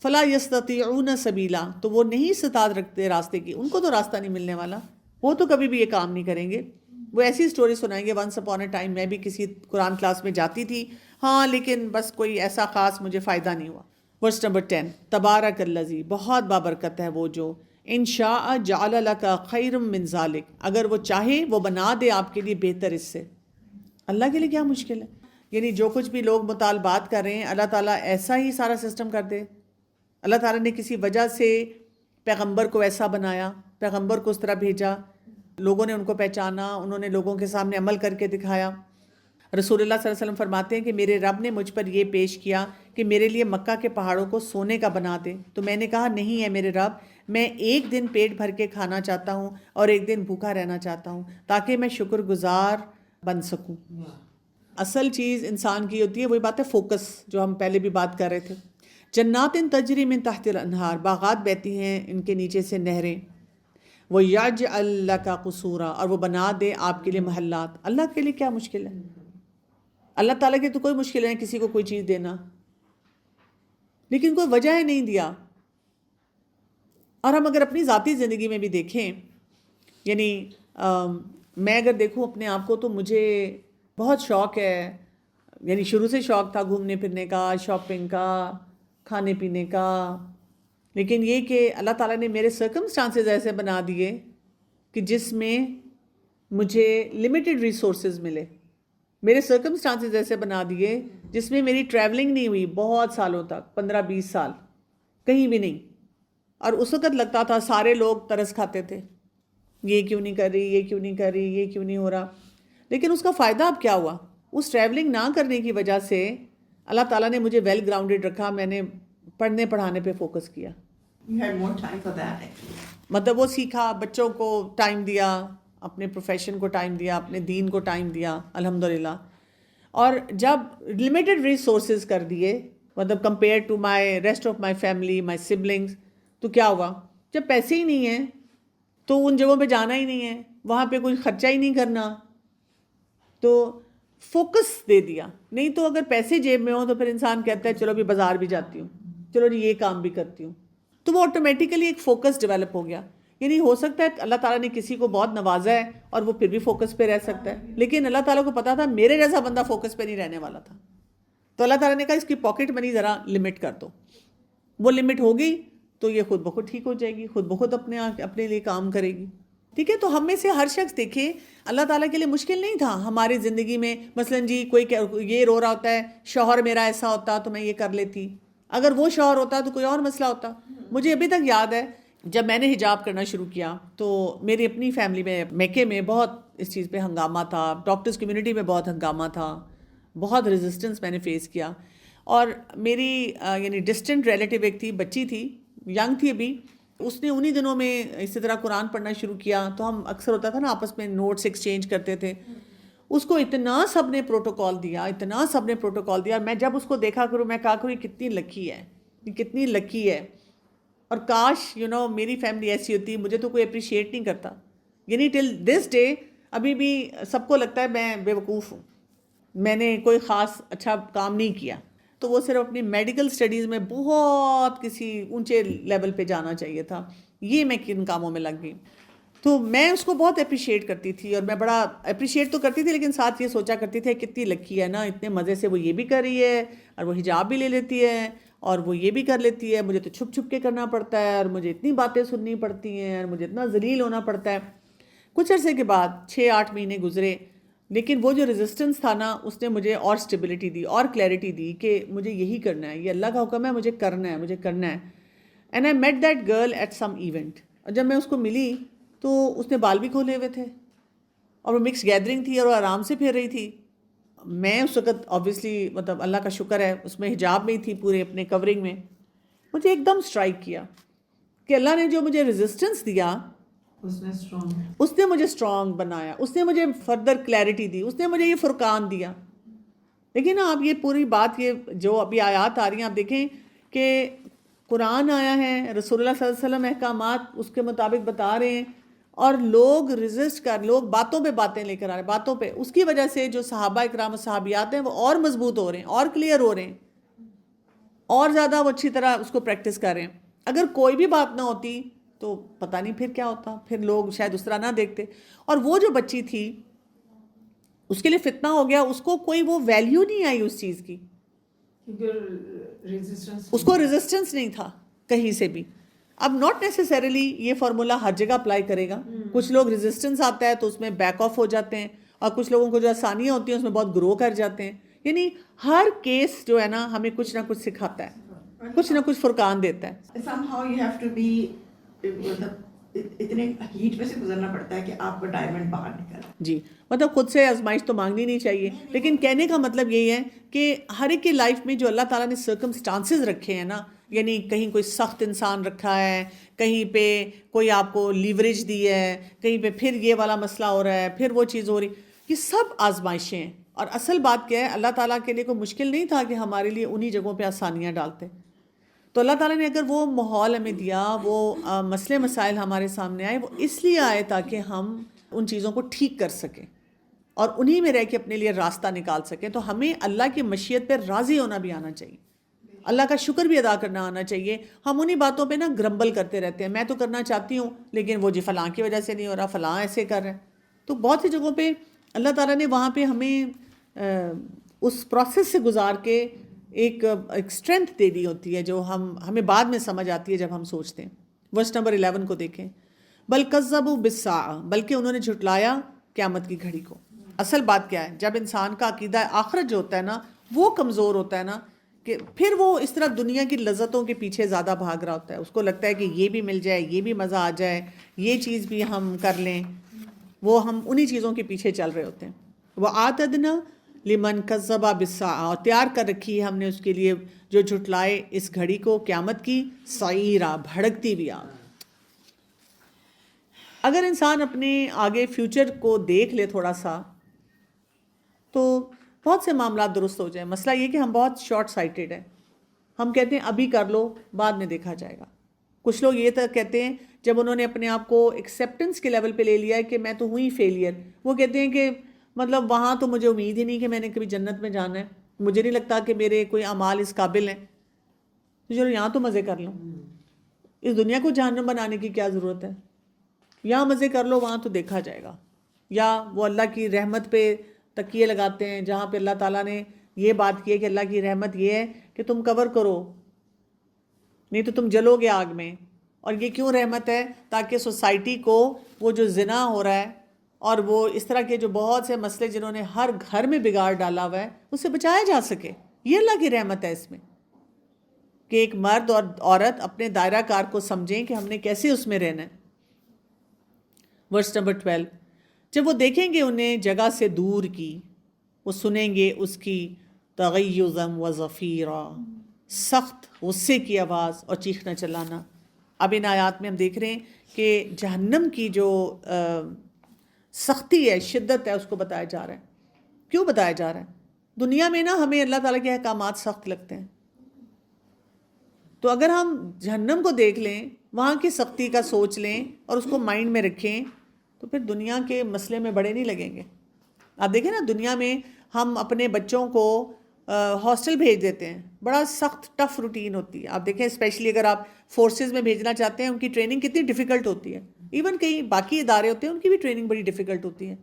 فلا یستطیعون سبیلا, تو وہ نہیں استطاعت رکھتے راستے کی, ان کو تو راستہ نہیں ملنے والا, وہ تو کبھی بھی یہ کام نہیں کریں گے. وہ ایسی سٹوری سنائیں گے, ونس اپون اے ٹائم میں بھی کسی قرآن کلاس میں جاتی تھی, ہاں لیکن بس کوئی ایسا خاص مجھے فائدہ نہیں ہوا. ورس نمبر 10, تبارک الذی, بہت بابرکت ہے وہ جو, ان شاء جعل لک خیر من ذالک, اگر وہ چاہے وہ بنا دے آپ کے لیے بہتر اس سے. اللہ کے لیے کیا مشکل ہے, یعنی جو کچھ بھی لوگ مطالبات کر رہے ہیں اللہ تعالیٰ ایسا ہی سارا سسٹم کر دے. اللہ تعالیٰ نے کسی وجہ سے پیغمبر کو ایسا بنایا, پیغمبر کو اس طرح بھیجا, لوگوں نے ان کو پہچانا, انہوں نے لوگوں کے سامنے عمل کر کے دکھایا. رسول اللہ صلی اللہ علیہ وسلم فرماتے ہیں کہ میرے رب نے مجھ پر یہ پیش کیا کہ میرے لیے مکہ کے پہاڑوں کو سونے کا بنا دے, تو میں نے کہا نہیں ہے میرے رب, میں ایک دن پیٹ بھر کے کھانا چاہتا ہوں اور ایک دن بھوکا رہنا چاہتا ہوں تاکہ میں شکر گزار بن سکوں. اصل چیز انسان کی ہوتی ہے وہی بات ہے فوکس, جو ہم پہلے بھی بات کر رہے تھے. جنات تجری من تحت الانہار, باغات بہتی ہیں ان کے نیچے سے نہریں. وہ یجعل لک قصورا, اور وہ بنا دے آپ کے لیے محلات. اللہ کے لیے کیا مشکل ہے, اللہ تعالیٰ کی تو کوئی مشکل نہیں کسی کو کوئی چیز دینا, لیکن کوئی وجہ ہے نہیں دیا. اور ہم اگر اپنی ذاتی زندگی میں بھی دیکھیں, یعنی میں اگر دیکھوں اپنے آپ کو تو مجھے بہت شوق ہے, یعنی شروع سے شوق تھا گھومنے پھرنے کا, شاپنگ کا, کھانے پینے کا. لیکن یہ کہ اللہ تعالیٰ نے میرے سرکمسٹانسز ایسے بنا دیے کہ جس میں مجھے لمیٹڈ ریسورسز ملے. میرے سرکمسٹانسز ایسے بنا دیے جس میں میری ٹریولنگ نہیں ہوئی بہت سالوں تک, 15-20 سال کہیں بھی نہیں. اور اس وقت لگتا تھا سارے لوگ ترس کھاتے تھے, یہ کیوں نہیں کر رہی, یہ کیوں نہیں کر رہی, یہ کیوں نہیں ہو رہا. لیکن اس کا فائدہ اب کیا ہوا, اس ٹریولنگ نہ کرنے کی وجہ سے اللہ تعالیٰ نے مجھے ویل گراؤنڈڈ رکھا, میں نے پڑھنے پڑھانے پہ فوکس کیا. You had more time for that actually. مطلب وہ سیکھا, بچوں کو ٹائم دیا, اپنے پروفیشن کو ٹائم دیا, اپنے دین کو ٹائم دیا الحمدللہ. اور جب لمیٹڈ ریسورسز کر دیے, مطلب compare to my rest of my family, my siblings, تو کیا ہوا, جب پیسے ہی نہیں ہیں تو ان جگہوں پہ جانا ہی نہیں ہے, وہاں پہ کوئی خرچہ ہی نہیں کرنا, تو فوکس دے دیا. نہیں تو اگر پیسے جیب میں ہوں تو پھر انسان کہتا ہے چلو بھی بازار بھی جاتی ہوں, چلو جی یہ کام بھی کرتی ہوں, تو وہ آٹومیٹیکلی ایک فوکس ڈیولپ ہو گیا. یعنی ہو سکتا ہے اللہ تعالیٰ نے کسی کو بہت نوازا ہے اور وہ پھر بھی فوکس پہ رہ سکتا ہے, لیکن اللہ تعالیٰ کو پتا تھا میرے جیسا بندہ فوکس پہ نہیں رہنے والا تھا. تو اللہ تعالیٰ نے کہا اس کی پاکٹ منی ذرا لمٹ کر دو. وہ لمٹ ہوگی تو یہ خود بخود ٹھیک ہو جائے گی, خود بخود اپنے لیے کام کرے گی. ٹھیک ہے, تو ہم میں سے ہر شخص دیکھے اللہ تعالیٰ کے لیے مشکل نہیں تھا ہماری زندگی میں. مثلاً جی کوئی یہ رو رہا ہوتا ہے, شوہر میرا ایسا ہوتا تو میں یہ کر لیتی, اگر وہ شوہر ہوتا تو کوئی اور مسئلہ ہوتا. مجھے ابھی تک یاد ہے جب میں نے حجاب کرنا شروع کیا تو میری اپنی فیملی میں میکے میں بہت اس چیز پہ ہنگامہ تھا، ڈاکٹرز کمیونٹی میں بہت ہنگامہ تھا، بہت ریزسٹنس میں نے فیس کیا. اور میری یعنی ڈسٹنٹ ریلیٹیو ایک تھی، بچی تھی، ینگ تھی ابھی، اس نے انہی دنوں میں اسی طرح قرآن پڑھنا شروع کیا. تو ہم اکثر ہوتا تھا نا آپس میں نوٹس ایکسچینج کرتے تھے. اس کو اتنا سب نے پروٹوکال دیا، اتنا سب نے پروٹوکال دیا. میں جب اس کو دیکھا کروں میں کہا کروں یہ کتنی لکی ہے، یہ کتنی لکی ہے. اور کاش میری فیملی ایسی ہوتی، مجھے تو کوئی اپریشیٹ نہیں کرتا. یعنی ٹل دس ڈے ابھی بھی سب کو لگتا ہے میں بے وقوف ہوں، میں نے کوئی خاص اچھا کام نہیں کیا. تو وہ صرف اپنی میڈیکل سٹڈیز میں بہت کسی اونچے لیول پہ جانا چاہیے تھا. یہ میں کن کاموں میں لگ گئی. تو میں اس کو بہت اپریشیٹ کرتی تھی، اور میں بڑا اپریشیٹ تو کرتی تھی لیکن ساتھ یہ سوچا کرتی تھی کتنی لکی ہے نا، اتنے مزے سے وہ یہ بھی کر رہی ہے اور وہ حجاب بھی لے لیتی ہے اور وہ یہ بھی کر لیتی ہے. مجھے تو چھپ چھپ کے کرنا پڑتا ہے اور مجھے اتنی باتیں سننی پڑتی ہیں اور مجھے اتنا ذلیل ہونا پڑتا ہے. کچھ عرصے کے بعد 6-8 مہینے گزرے، لیکن وہ جو ریزسٹنس تھا نا اس نے مجھے اور اسٹیبلٹی دی اور کلیئرٹی دی کہ مجھے یہی کرنا ہے، یہ اللہ کا حکم ہے، مجھے کرنا ہے، مجھے کرنا ہے. And I met that girl at some event. اور جب میں اس کو ملی تو اس نے بال بھی کھولے ہوئے تھے اور وہ مکس گیدرنگ تھی اور وہ آرام سے پھر رہی تھی. میں اس وقت آبویسلی مطلب اللہ کا شکر ہے اس میں حجاب میں ہی تھی، پورے اپنے کورنگ میں. مجھے ایک دم اسٹرائک کیا کہ اللہ نے جو مجھے ریزسٹنس دیا اس نے مجھے اسٹرانگ بنایا، اس نے مجھے فردر کلیئرٹی دی، اس نے مجھے یہ فرقان دیا. لیکن نا آپ یہ پوری بات یہ جو ابھی آیات آ رہی ہیں آپ دیکھیں کہ قرآن آیا ہے، رسول اللہ صلی اللہ علیہ وسلم احکامات اس کے مطابق بتا رہے ہیں، اور لوگ ریزسٹ لوگ باتوں پہ باتیں لے کر آ رہے ہیں، باتوں پہ. اس کی وجہ سے جو صحابہ اکرام و صحابیات ہیں وہ اور مضبوط ہو رہے ہیں اور کلیئر ہو رہے ہیں اور زیادہ وہ اچھی طرح اس کو پریکٹس کر رہے ہیں. اگر کوئی بھی بات نہ ہوتی تو پتہ نہیں پھر کیا ہوتا، پھر لوگ شاید اس طرح نہ دیکھتے. اور وہ جو بچی تھی اس کے لیے فتنہ ہو گیا، اس کو کوئی وہ ویلیو نہیں آئی اس چیز کی، اس کو ریزسٹنس نہیں تھا کہیں سے بھی. اب ناٹ نیسیسریلی یہ فارمولا ہر جگہ اپلائی کرے گا. کچھ لوگ ریزسٹنس آتا ہے تو اس میں بیک آف ہو جاتے ہیں، اور کچھ لوگوں کو جو آسانیاں ہوتی ہیں اس میں بہت گرو کر جاتے ہیں. یعنی ہر کیس جو ہے نا ہمیں کچھ نہ کچھ سکھاتا ہے، کچھ نہ کچھ فرقان دیتا ہے. somehow you have to be اتنے ہیٹ میں سے گزرنا پڑتا ہے کہ آپ کا ڈائمنڈ باہر نکل. جی مطلب خود سے آزمائش تو مانگنی نہیں چاہیے، لیکن کہنے کا مطلب یہی ہے کہ ہر ایک کی لائف میں جو اللہ تعالیٰ نے سرکمسٹانسز رکھے ہیں نا، یعنی کہیں کوئی سخت انسان رکھا ہے، کہیں پہ کوئی آپ کو لیوریج دی ہے، کہیں پہ پھر یہ والا مسئلہ ہو رہا ہے، پھر وہ چیز ہو رہی، یہ سب آزمائشیں ہیں. اور اصل بات کیا ہے، اللہ تعالیٰ کے لیے کوئی مشکل نہیں تھا کہ ہمارے لیے انہی جگہوں پہ آسانیاں ڈالتے. تو اللہ تعالیٰ نے اگر وہ ماحول ہمیں دیا، وہ مسئلے مسائل ہمارے سامنے آئے، وہ اس لیے آئے تاکہ ہم ان چیزوں کو ٹھیک کر سکیں اور انہی میں رہ کے اپنے لیے راستہ نکال سکیں. تو ہمیں اللہ کی مشیت پہ راضی ہونا بھی آنا چاہیے، اللہ کا شکر بھی ادا کرنا آنا چاہیے. ہم انہی باتوں پہ نا گرمبل کرتے رہتے ہیں، میں تو کرنا چاہتی ہوں لیکن وہ جی فلاں کی وجہ سے نہیں ہو رہا، فلاں ایسے کر رہے ہیں. تو بہت سی جگہوں پہ اللہ تعالیٰ نے وہاں پہ ہمیں اس پروسیس سے گزار کے ایک اسٹرینتھ دے دی ہوتی ہے جو ہمیں بعد میں سمجھ آتی ہے جب ہم سوچتے ہیں. ورس نمبر 11 کو دیکھیں، بل کذبوا بالساعۃ، بلکہ انہوں نے جھٹلایا قیامت کی گھڑی کو. اصل بات کیا ہے، جب انسان کا عقیدہ آخرت جو ہوتا ہے نا وہ کمزور ہوتا ہے نا، کہ پھر وہ اس طرح دنیا کی لذتوں کے پیچھے زیادہ بھاگ رہا ہوتا ہے. اس کو لگتا ہے کہ یہ بھی مل جائے، یہ بھی مزہ آ جائے، یہ چیز بھی ہم کر لیں، وہ ہم انہی چیزوں کے پیچھے چل رہے ہوتے ہیں. وَآتَدْنَا لمن کذب بالساعۃ، اور تیار کر رکھی ہے ہم نے اس کے لیے جو جھٹلائے اس گھڑی کو، قیامت کی، سعیرا، بھڑکتی ہوئی آگ. اگر انسان اپنے آگے فیوچر کو دیکھ لے تھوڑا سا تو بہت سے معاملات درست ہو جائیں. مسئلہ یہ کہ ہم بہت شارٹ سائٹڈ ہیں، ہم کہتے ہیں ابھی کر لو بعد میں دیکھا جائے گا. کچھ لوگ یہ تک کہتے ہیں جب انہوں نے اپنے آپ کو ایکسیپٹنس کے لیول پہ لے لیا ہے کہ میں تو ہوئی فیلئر، وہ کہتے ہیں کہ مطلب وہاں تو مجھے امید ہی نہیں کہ میں نے کبھی جنت میں جانا ہے، مجھے نہیں لگتا کہ میرے کوئی اعمال اس قابل ہیں، تو چلو یہاں تو مزے کر لوں، اس دنیا کو جہنم بنانے کی کیا ضرورت ہے، یہاں مزے کر لو وہاں تو دیکھا جائے گا. یا وہ اللہ کی رحمت پہ تکیے لگاتے ہیں جہاں پہ اللہ تعالیٰ نے یہ بات کی ہے کہ اللہ کی رحمت یہ ہے کہ تم کور کرو نہیں تو تم جلو گے آگ میں. اور یہ کیوں رحمت ہے؟ تاکہ سوسائٹی کو وہ جو زنا ہو رہا ہے اور وہ اس طرح کے جو بہت سے مسئلے جنہوں نے ہر گھر میں بگاڑ ڈالا ہوا ہے اس سے بچایا جا سکے. یہ اللہ کی رحمت ہے اس میں. کہ ایک مرد اور عورت اپنے دائرہ کار کو سمجھیں کہ ہم نے کیسے اس میں رہنا ہے. Verse number 12. جب وہ دیکھیں گے انہیں جگہ سے دور کی، وہ سنیں گے اس کی تغیظم و زفیرا، سخت غصے کی آواز اور چیخنا چلانا. اب ان آیات میں ہم دیکھ رہے ہیں کہ جہنم کی جو سختی ہے، شدت ہے، اس کو بتایا جا رہا ہے. کیوں بتایا جا رہا ہے؟ دنیا میں نا ہمیں اللہ تعالیٰ کے احکامات سخت لگتے ہیں، تو اگر ہم جہنم کو دیکھ لیں، وہاں کی سختی کا سوچ لیں اور اس کو مائنڈ میں رکھیں، تو پھر دنیا کے مسئلے میں بڑے نہیں لگیں گے. آپ دیکھیں نا، دنیا میں ہم اپنے بچوں کو ہاسٹل بھیج دیتے ہیں، بڑا سخت ٹف روٹین ہوتی ہے. آپ دیکھیں اسپیشلی اگر آپ فورسز میں بھیجنا چاہتے ہیں، ان کی ٹریننگ کتنی ڈیفیکلٹ ہوتی ہے. ایون کئی باقی ادارے ہوتے ہیں، ان کی بھی ٹریننگ بڑی ڈیفیکلٹ ہوتی ہے.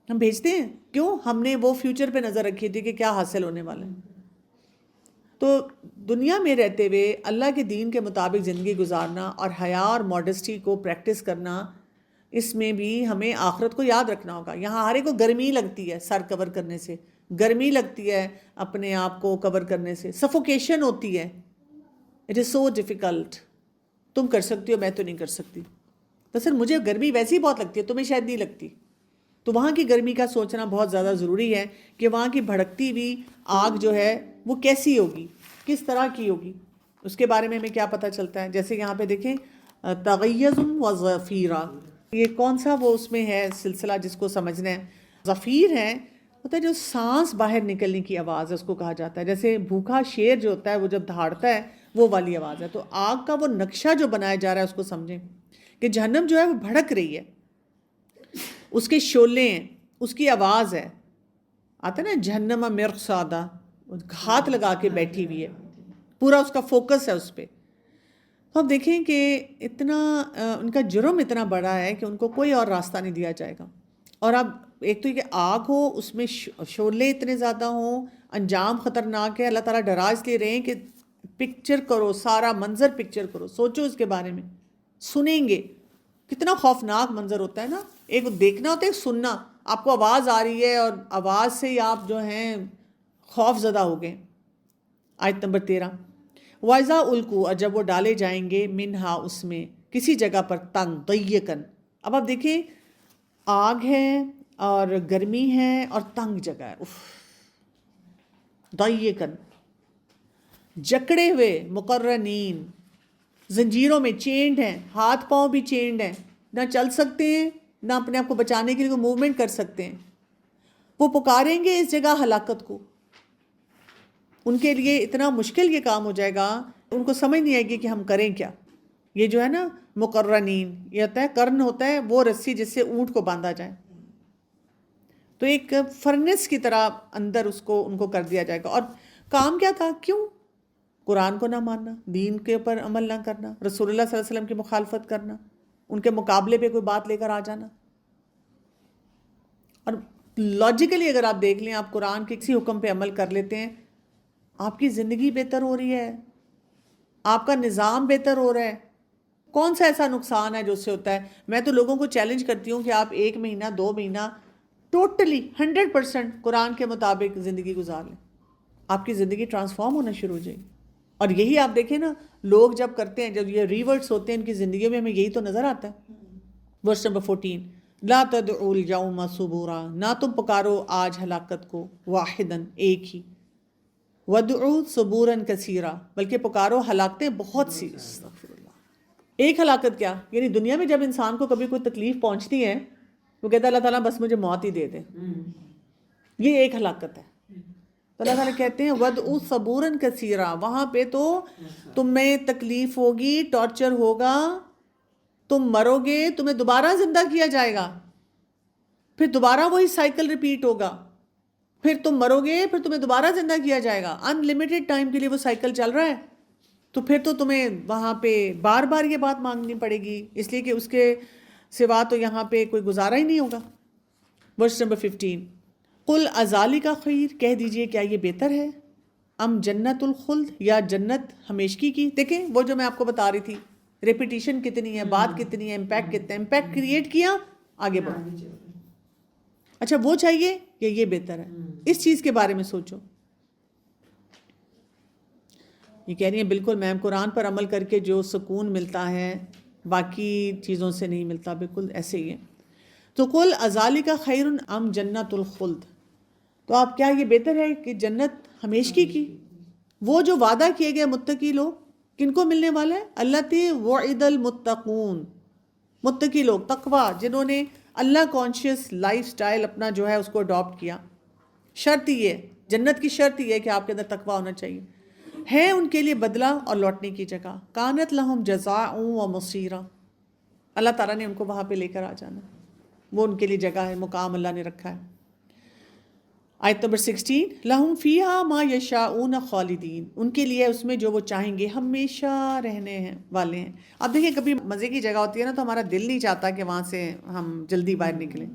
ہم بھیجتے ہیں کیوں؟ ہم نے وہ فیوچر پہ نظر رکھی تھی کہ کیا حاصل ہونے والا ہے. تو دنیا میں رہتے ہوئے اللہ کے دین کے مطابق زندگی گزارنا اور حیا اور ماڈسٹی کو پریکٹس کرنا، اس میں بھی ہمیں آخرت کو یاد رکھنا ہوگا. یہاں ہر ایک کو گرمی لگتی ہے سر کور کرنے سے، گرمی لگتی ہے اپنے آپ کو کور کرنے سے، سفوکیشن ہوتی ہے. It is so difficult. تم کر سکتی ہو، میں تو نہیں کر سکتی. تو سر مجھے گرمی ویسے ہی بہت لگتی ہے، تمہیں شاید نہیں لگتی. تو وہاں کی گرمی کا سوچنا بہت زیادہ ضروری ہے کہ وہاں کی بھڑکتی ہوئی آگ جو ہے وہ کیسی ہوگی، کس طرح کی ہوگی. اس کے بارے میں ہمیں کیا پتہ چلتا ہے؟ جیسے یہاں پہ دیکھیں تغیظ و ظفیرا، یہ کون سا وہ اس میں ہے سلسلہ جس کو سمجھنا ہے. ظفیر ہے ہوتا ہے جو سانس باہر نکلنے کی آواز ہے، اس کو کہا جاتا ہے. جیسے بھوکا شیر جو ہوتا ہے وہ جب دھاڑتا ہے وہ والی آواز ہے. تو آگ کا وہ نقشہ جو بنایا جا رہا ہے اس کو سمجھیں کہ جہنم جو ہے وہ بھڑک رہی ہے، اس کے شعلے ہیں، اس کی آواز ہے. آتا ہے نا جہنم مرصادہ، ہاتھ لگا کے بیٹھی ہوئی ہے، پورا اس کا فوکس ہے اس پہ. تو اب دیکھیں کہ اتنا ان کا جرم اتنا بڑا ہے کہ ان کو کوئی اور راستہ نہیں دیا جائے گا. اور اب ایک تو یہ کہ آگ ہو، اس میں شعلے اتنے زیادہ ہوں، انجام خطرناک ہے. اللہ تعالیٰ ڈرا اس لیے رہے ہیں کہ پکچر کرو، سارا منظر پکچر کرو، سوچو اس کے بارے میں. سنیں گے کتنا خوفناک منظر ہوتا ہے نا. ایک دیکھنا ہوتا ہے، ایک سننا. آپ کو آواز آ رہی ہے اور آواز سے ہی آپ جو ہیں خوف زدہ ہو گئے. آیت نمبر 13. وَإِذَا أُلْقُوا، اور جب وہ ڈالے جائیں گے، منہا، اس میں، کسی جگہ پر، تنگ، ضیقاً. اب آپ دیکھیں آگ ہے اور گرمی ہے اور تنگ جگہ ہے. ضیقاً، جکڑے ہوئے، مقرنین، زنجیروں میں، چینڈ ہیں، ہاتھ پاؤں بھی چینڈ ہیں، نہ چل سکتے ہیں نہ اپنے آپ کو بچانے کے لیے کوئی موومنٹ کر سکتے ہیں. وہ پکاریں گے اس جگہ ہلاکت کو. ان کے لیے اتنا مشکل یہ کام ہو جائے گا، ان کو سمجھ نہیں آئے گی کہ ہم کریں کیا. یہ جو ہے نا مقرنین، یہ ہوتا ہے کرن، ہوتا ہے وہ رسی جس سے اونٹ کو باندھا جائے. تو ایک فرنس کی طرح اندر اس کو ان کو کر دیا جائے گا. اور کام کیا تھا؟ کیوں؟ قرآن کو نہ ماننا، دین کے اوپر عمل نہ کرنا، رسول اللہ صلی اللہ علیہ وسلم کی مخالفت کرنا، ان کے مقابلے پہ کوئی بات لے کر آ جانا. اور لاجیکلی اگر آپ دیکھ لیں، آپ قرآن کے کسی حکم پہ عمل کر لیتے ہیں، آپ کی زندگی بہتر ہو رہی ہے، آپ کا نظام بہتر ہو رہا ہے. کون سا ایسا نقصان ہے جو اس سے ہوتا ہے؟ میں تو لوگوں کو چیلنج کرتی ہوں کہ آپ 1 مہینہ 2 مہینہ ٹوٹلی 100% قرآن کے مطابق زندگی گزار لیں، آپ کی زندگی ٹرانسفارم ہونا شروع ہو جائے گی. اور یہی آپ دیکھیں نا، لوگ جب کرتے ہیں، جب یہ ریورٹس ہوتے ہیں ان کی زندگیوں میں، ہمیں یہی تو نظر آتا ہے. Verse number 14. لا تدعوا اليوم ثبورا، نہ تم پکارو آج ہلاکت کو، واحداً، ایک ہی، وَدْعُوا ثُبُورًا كَثِيرًا، بلکہ پکارو ہلاکتیں بہت سی. استغفر اللہ. ایک ہلاکت کیا؟ یعنی دنیا میں جب انسان کو کبھی کوئی تکلیف پہنچتی ہے، وہ کہتا ہے اللہ تعالیٰ بس مجھے موت ہی دے دے. یہ ایک ہلاکت ہے. تو اللہ تعالیٰ کہتے ہیں وَدْعُوا ثُبُورًا كَثِيرًا، وہاں پہ تو تمہیں تکلیف ہوگی، ٹارچر ہوگا، تم مرو گے، تمہیں دوبارہ زندہ کیا جائے گا، پھر دوبارہ وہی سائیکل ریپیٹ ہوگا، پھر تم مرو گے، پھر تمہیں دوبارہ زندہ کیا جائے گا. ان لمیٹڈ ٹائم کے لیے وہ سائیکل چل رہا ہے. تو پھر تو تمہیں وہاں پہ بار بار یہ بات مانگنی پڑے گی، اس لیے کہ اس کے سوا تو یہاں پہ کوئی گزارا ہی نہیں ہوگا. Verse number 15. قل ازالی کا خیر، کہہ دیجئے کیا یہ بہتر ہے، ام جنت الخلد، یا جنت ہمیشگی کی. دیکھیں وہ جو میں آپ کو بتا رہی تھی، ریپیٹیشن کتنی ہے، بات کتنی ہے، امپیکٹ کتنا ہے. امپیکٹ کریٹ کیا، آگے بڑھو. اچھا وہ چاہیے یا یہ بہتر ہے؟ اس چیز کے بارے میں سوچو. یہ کہہ رہی ہیں بالکل میم، قرآن پر عمل کر کے جو سکون ملتا ہے باقی چیزوں سے نہیں ملتا، بالکل ایسے ہی ہے. تو قل اذالک خیر ام جنت الخلد، تو آپ کیا یہ بہتر ہے کہ جنت ہمیشگی کی؟ وہ جو وعدہ کیے گئے متقی لوگ کن کو ملنے والا ہے؟ التی وعد المتقون، متقی لوگ، تقوی، جنہوں نے اللہ کانشیس لائف سٹائل اپنا جو ہے اس کو اڈاپٹ کیا. شرط یہ ہے، جنت کی شرط یہ ہے کہ آپ کے اندر تقوی ہونا چاہیے. ہے ان کے لیے بدلہ اور لوٹنے کی جگہ، کانت لہم جزاء و مصیرا، اللہ تعالیٰ نے ان کو وہاں پہ لے کر آ جانا، وہ ان کے لیے جگہ ہے، مقام اللہ نے رکھا ہے. آیت نمبر 16، لہم فیہا ما یشاؤون خالدین، ان کے لیے اس میں جو وہ چاہیں گے ہمیشہ رہنے ہیں والے ہیں. اب دیکھیں کبھی مزے کی جگہ ہوتی ہے نا تو ہمارا دل نہیں چاہتا کہ وہاں سے ہم جلدی باہر نکلیں،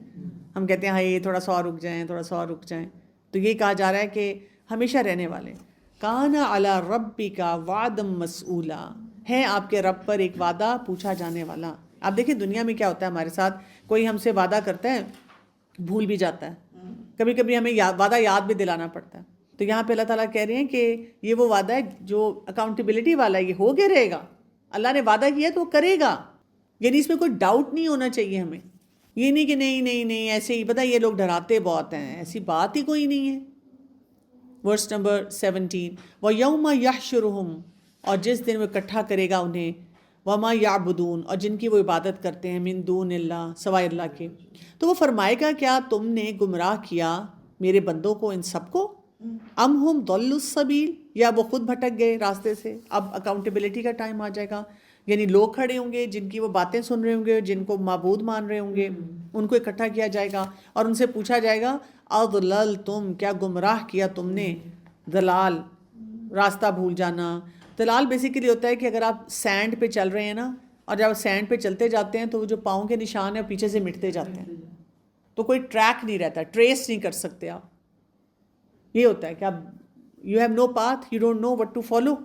ہم کہتے ہیں ہائی تھوڑا سا اور رک جائیں، تھوڑا سا اور رک جائیں. تو یہ کہا جا رہا ہے کہ ہمیشہ رہنے والے. کان علی ربک وعدا مسئولا، ہے آپ کے رب پر ایک وعدہ پوچھا جانے والا. آپ دیکھیں دنیا میں کیا ہوتا ہے ہمارے ساتھ، کوئی ہم سے وعدہ کرتا ہے بھول بھی جاتا ہے، کبھی کبھی ہمیں وعدہ یاد بھی دلانا پڑتا ہے. تو یہاں پہ اللہ تعالیٰ کہہ رہے ہیں کہ یہ وہ وعدہ ہے جو اکاؤنٹیبلٹی والا ہے، یہ ہو کے رہے گا. اللہ نے وعدہ کیا تو وہ کرے گا، یعنی اس میں کوئی ڈاؤٹ نہیں ہونا چاہیے ہمیں. یہ نہیں کہ نہیں نہیں نہیں ایسے ہی، پتہ یہ لوگ ڈراتے بہت ہیں، ایسی بات ہی کوئی نہیں ہے. ورس نمبر 17، وَيَوْمَ يَحْشُرُهُمْ، اور جس دن وہ اکٹھا کرے گا انہیں، وَمَا يَعْبُدُونَ، اور جن کی وہ عبادت کرتے ہیں، مِن دُونِ اللَّهِ، سوائے اللہ کے. تو وہ فرمائے گا کیا تم نے گمراہ کیا میرے بندوں کو، ان سب کو؟ ام ہم ضلوا السبیل، یا وہ خود بھٹک گئے راستے سے. اب اکاؤنٹیبلٹی کا ٹائم آ جائے گا، یعنی لوگ کھڑے ہوں گے جن کی وہ باتیں سن رہے ہوں گے، جن کو معبود مان رہے ہوں گے، ان کو اکٹھا کیا جائے گا اور ان سے پوچھا جائے گا اضللتم، کیا گمراہ کیا تم نے؟ دلال، راستہ بھول جانا. دلال بیسیکلی ہوتا ہے کہ اگر آپ سینڈ پہ چل رہے ہیں نا، اور جب آپ سینڈ پہ چلتے جاتے ہیں تو وہ جو پاؤں کے نشان ہیں پیچھے سے مٹتے جاتے ہیں، تو کوئی ٹریک نہیں رہتا، ٹریس نہیں کر سکتے آپ. یہ ہوتا ہے کہ آپ you have no path, you don't know what to follow.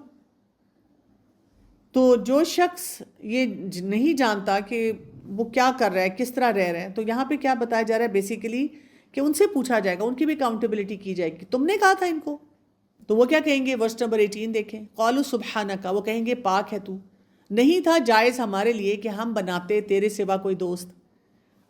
تو جو شخص یہ نہیں جانتا کہ وہ کیا کر رہا ہے، کس طرح رہ رہا ہے، تو یہاں پہ کیا بتایا جا رہا ہے بیسیکلی کہ ان سے پوچھا جائے گا، ان کی بھی اکاؤنٹیبلٹی کی جائے گی. تم نے کہا تھا ان کو، تو وہ کیا کہیں گے؟ ورس نمبر 18 دیکھیں، قالوا سبحانک، وہ کہیں گے پاک ہے تو، نہیں تھا جائز ہمارے لیے کہ ہم بناتے تیرے سوا کوئی دوست،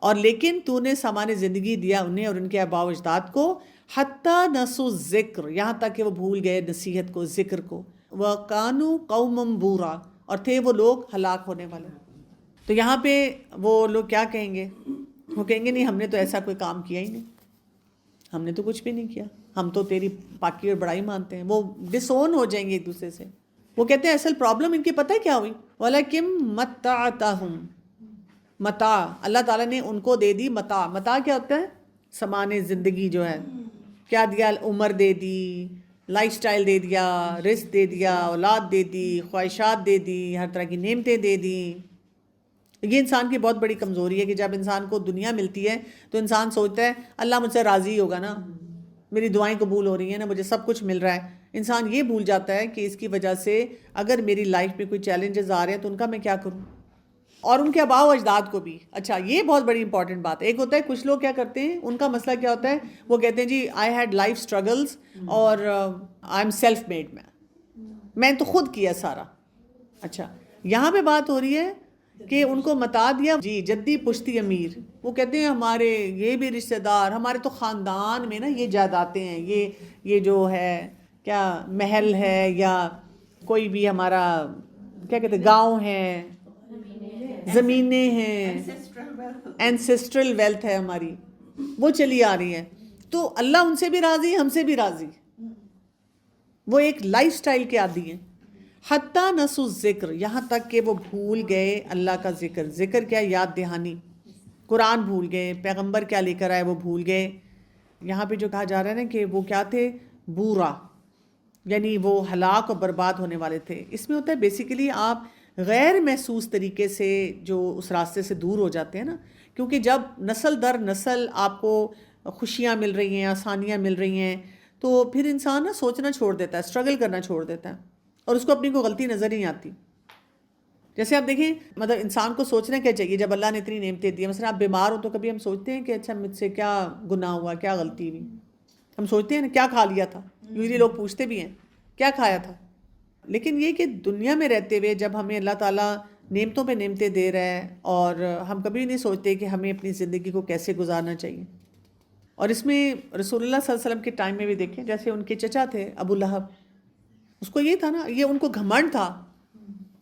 اور لیکن تو نے سامان زندگی دیا انہیں اور ان کے آباء و اجداد کو، حتیٰ نسوا ذکر، یہاں تک کہ وہ بھول گئے نصیحت کو، ذکر کو. وَقَانُوا قَوْمًا بُورًا، اور تھے وہ لوگ ہلاک ہونے والے. تو یہاں پہ وہ لوگ کیا کہیں گے؟ وہ کہیں گے نہیں ہم نے تو ایسا کوئی کام کیا ہی نہیں، ہم نے تو کچھ بھی نہیں کیا، ہم تو تیری پاکی اور بڑائی مانتے ہیں. وہ ڈس اون ہو جائیں گے ایک دوسرے سے. وہ کہتے ہیں اصل پرابلم ان کی پتہ ہے کیا ہوئی؟ وَلَكِن مَتَّعْتَهُمْ، متاع، اللہ تعالیٰ نے ان کو دے دی متاع. متاع کیا ہوتا ہے؟ سامان زندگی جو ہے. کیا دیا؟ عمر دے دی، لائف سٹائل دے دیا، رزق دے دیا، اولاد دے دی، خواہشات دے دی، ہر طرح کی نعمتیں دے دی. یہ انسان کی بہت بڑی کمزوری ہے کہ جب انسان کو دنیا ملتی ہے تو انسان سوچتا ہے اللہ مجھ سے راضی ہوگا نا، میری دعائیں قبول ہو رہی ہیں نا، مجھے سب کچھ مل رہا ہے. انسان یہ بھول جاتا ہے کہ اس کی وجہ سے اگر میری لائف میں کوئی چیلنجز آ رہے ہیں تو ان کا میں کیا کروں، اور ان کے آباء و اجداد کو بھی. اچھا یہ بہت بڑی امپورٹنٹ بات ہے. ایک ہوتا ہے کچھ لوگ کیا کرتے ہیں، ان کا مسئلہ کیا ہوتا ہے، وہ کہتے ہیں جی آئی ہیڈ لائف اسٹرگلز اور I am self made man, میں تو خود کیا سارا. اچھا یہاں پہ بات ہو رہی ہے کہ ان کو متا دیا جی جدی پشتی امیر. وہ کہتے ہیں ہمارے یہ بھی رشتہ دار، ہمارے تو خاندان میں نا یہ جائیدادیں ہیں، یہ جو ہے کیا محل ہے یا کوئی بھی ہمارا کیا کہتے ہیں گاؤں ہے، زمینیں ہیں، اینسیسٹرل ویلتھ ہے ہماری، وہ چلی آ رہی ہے. تو اللہ ان سے بھی راضی، ہم سے بھی راضی. وہ ایک لائف سٹائل کے عادی ہیں. حتیٰ نسوا الذکر، یہاں تک کہ وہ بھول گئے اللہ کا ذکر. ذکر کیا؟ یاد دہانی. قرآن بھول گئے، پیغمبر کیا لے کر آئے وہ بھول گئے. یہاں پہ جو کہا جا رہا ہے نا کہ وہ کیا تھے؟ بورا، یعنی وہ ہلاک اور برباد ہونے والے تھے. اس میں ہوتا ہے بیسیکلی آپ غیر محسوس طریقے سے جو اس راستے سے دور ہو جاتے ہیں نا، کیونکہ جب نسل در نسل آپ کو خوشیاں مل رہی ہیں، آسانیاں مل رہی ہیں، تو پھر انسان نا سوچنا چھوڑ دیتا ہے، اسٹرگل کرنا چھوڑ دیتا ہے، اور اس کو اپنی کوئی غلطی نظر نہیں آتی. جیسے آپ دیکھیں مطلب انسان کو سوچنا کیا چاہیے جب اللہ نے اتنی نعمتیں دی. مثلا آپ بیمار ہو تو کبھی ہم سوچتے ہیں کہ اچھا مجھ سے کیا گناہ ہوا، کیا غلطی ہوئی. ہم سوچتے ہیں نا کیا کھا لیا تھا. یوزلی لوگ پوچھتے بھی ہیں کیا کھایا تھا. لیکن یہ کہ دنیا میں رہتے ہوئے جب ہمیں اللہ تعالیٰ نعمتوں پہ نعمتیں دے رہا ہے اور ہم کبھی نہیں سوچتے کہ ہمیں اپنی زندگی کو کیسے گزارنا چاہیے. اور اس میں رسول اللہ صلی اللہ علیہ وسلم کے ٹائم میں بھی دیکھیں، جیسے ان کے چچا تھے ابو لہب، اس کو یہ تھا نا، یہ ان کو گھمنڈ تھا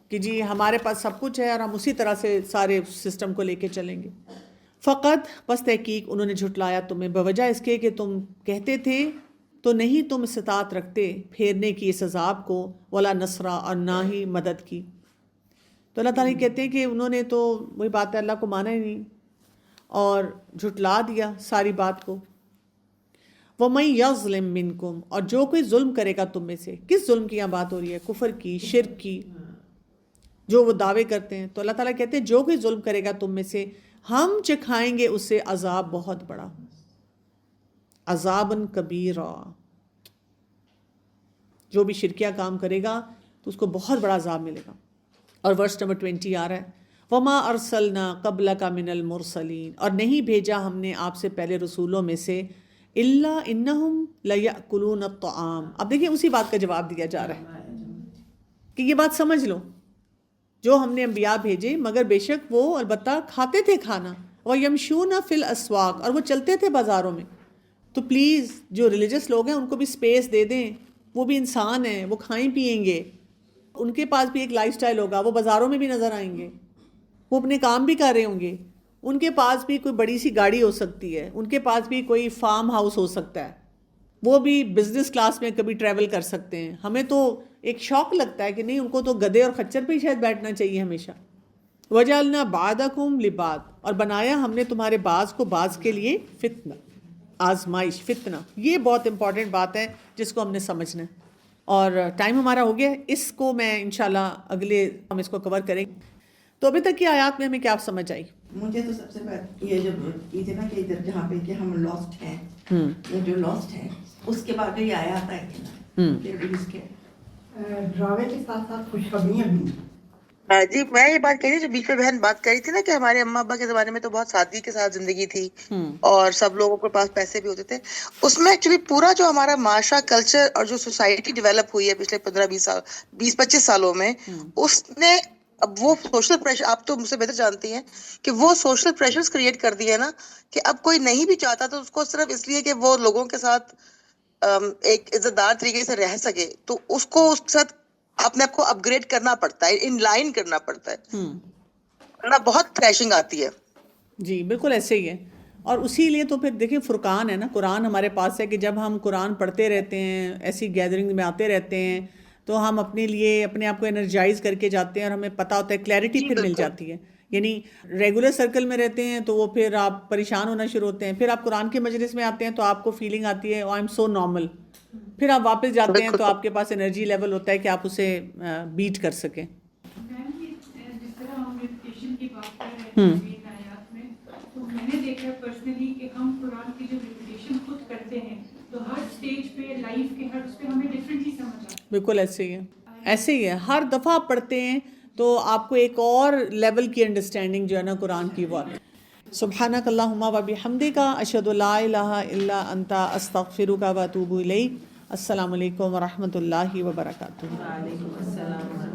کہ جی ہمارے پاس سب کچھ ہے اور ہم اسی طرح سے سارے سسٹم کو لے کے چلیں گے. فقط پس تحقیق انہوں نے جھٹلایا تمہیں بوجہ اس کے کہ تم کہتے تھے تو نہیں تم استطاعت رکھتے پھیرنے کی اس عذاب کو، ولا نصرہ اور نہ ہی مدد کی. تو اللہ تعالیٰ کہتے ہیں کہ انہوں نے تو وہی بات ہے، اللہ کو مانا ہی نہیں اور جھٹلا دیا ساری بات کو. وَمَن يَظْلِم مِّنكُمْ، اور جو کوئی ظلم کرے گا تم میں سے. کس ظلم کی یہاں بات ہو رہی ہے؟ کفر کی، شرک کی، جو وہ دعوے کرتے ہیں. تو اللہ تعالیٰ کہتے ہیں جو کوئی ظلم کرے گا تم میں سے ہم چکھائیں گے اسے عذاب بہت بڑا، عذاباً کبیرا. جو بھی شرکیہ کام کرے گا تو اس کو بہت بڑا عذاب ملے گا. اور ورس نمبر 20 آ رہا ہے، وَمَا أَرْسَلْنَا قَبْلَكَ مِنَ الْمُرْسَلِينَ، اور نہیں بھیجا ہم نے آپ سے پہلے رسولوں میں سے، إِلَّا إِنَّهُمْ لَيَأْكُلُونَ الطَّعَامَ. اب دیکھیں اسی بات کا جواب دیا جا رہا ہے کہ یہ بات سمجھ لو، جو ہم نے انبیاء بھیجے مگر بے شک وہ البتہ کھاتے تھے کھانا، وَيَمْشُونَ فِي الْأَسْوَاقِ، اور وہ چلتے تھے بازاروں میں. تو پلیز جو ریلیجس لوگ ہیں ان کو بھی اسپیس دے دیں، وہ بھی انسان ہیں، وہ کھائیں پیئیں گے، ان کے پاس بھی ایک لائف سٹائل ہوگا، وہ بازاروں میں بھی نظر آئیں گے، وہ اپنے کام بھی کر رہے ہوں گے، ان کے پاس بھی کوئی بڑی سی گاڑی ہو سکتی ہے، ان کے پاس بھی کوئی فارم ہاؤس ہو سکتا ہے، وہ بھی بزنس کلاس میں کبھی ٹریول کر سکتے ہیں. ہمیں تو ایک شوق لگتا ہے کہ نہیں، ان کو تو گدھے اور خچر پہ ہی شاید بیٹھنا چاہیے ہمیشہ. وَجَعَلْنَا بَعْضَكُمْ لِبَعْضٍ، اور بنایا ہم نے تمہارے بعض کو بعض کے لیے فتنہ، آزمائش، فتنہ. یہ بہت امپورٹنٹ بات ہے جس کو ہم نے سمجھنا ہے. اور ٹائم ہمارا ہو گیا ہے، اس کو میں انشاءاللہ اگلے ہم اس کو کور کریں گے. تو ابھی تک کی آیات میں ہمیں کیا سمجھ آئی؟ مجھے تو سب سے بات یہ جب یہ تھی نا کہ ادھر جہاں پہ کہ ہم لاسٹ ہیں، یہ جو لاسٹ ہے اس کے بعد یہ آیات آئی تھی اس کے ڈراوے کے ساتھ ساتھ خوشخبریاں بھی. جی میں یہ بات کہہ رہی جو بیچ میں بہن بات کر رہی تھی نا کہ ہمارے اماں ابا کے زمانے میں تو بہت سادگی کے ساتھ زندگی تھی اور سب لوگوں کے پاس پیسے بھی ہوتے تھے. اس میں ایکچولی پورا جو ہمارا معاشرہ، کلچر اور جو سوسائٹی ڈیولپ ہوئی ہے پچھلے 15-20 سالوں میں، اس نے اب وہ سوشل پریشر، آپ تو مجھ سے بہتر جانتی ہیں کہ وہ سوشل پریشرز کریٹ کر دیے نا کہ اب کوئی نہیں بھی چاہتا تو اس کو صرف اس لیے کہ وہ لوگوں کے ساتھ ایک عزت دار طریقے سے رہ سکے تو اس کو اس کے ساتھ اپنے آپ کو اپ گریڈ کرنا پڑتا ہے، ان لائن کرنا پڑتا ہے، ورنہ بہت کریشنگ آتی ہے. جی بالکل ایسے ہی ہے. اور اسی لیے تو پھر دیکھیں فرقان ہے نا، قرآن ہمارے پاس ہے کہ جب ہم قرآن پڑھتے رہتے ہیں، ایسی گیدرنگ میں آتے رہتے ہیں تو ہم اپنے لیے اپنے آپ کو انرجائز کر کے جاتے ہیں اور ہمیں پتہ ہوتا ہے، کلیئرٹی پھر مل جاتی ہے. یعنی ریگولر سرکل میں رہتے ہیں تو وہ پھر آپ پریشان ہونا شروع ہوتے ہیں، پھر آپ قرآن کے مجلس میں آتے ہیں تو آپ کو فیلنگ آتی ہے آئی ایم سو نارمل، پھر آپ واپس جاتے ہیں تو آپ کے پاس انرجی لیول ہوتا ہے کہ آپ اسے بیٹ کر سکیں. جس طرح ہم میڈیٹیشن کی بات کر رہے ہیں ان آیات میں، تو میں نے دیکھا پرسنلی کہ ہم قرآن کی جو میڈیٹیشن خود کرتے ہیں تو ہر سٹیج پہ، لائف کے ہر اس پہ ہمیں ڈفرینٹلی سمجھ آتا ہے. بالکل ایسے ہی ہے، ایسے ہی ہے. ہر دفعہ آپ پڑھتے ہیں تو آپ کو ایک اور لیول کی انڈرسٹینڈنگ جو ہے نا قرآن کی وہ آتی ہے. سبحانک اللہم و بحمدک، اشہد لا الہ الا انت، استغفرک و اتوب الیک. السلام علیکم و رحمۃ اللہ وبرکاتہ. وعلیکم السلام.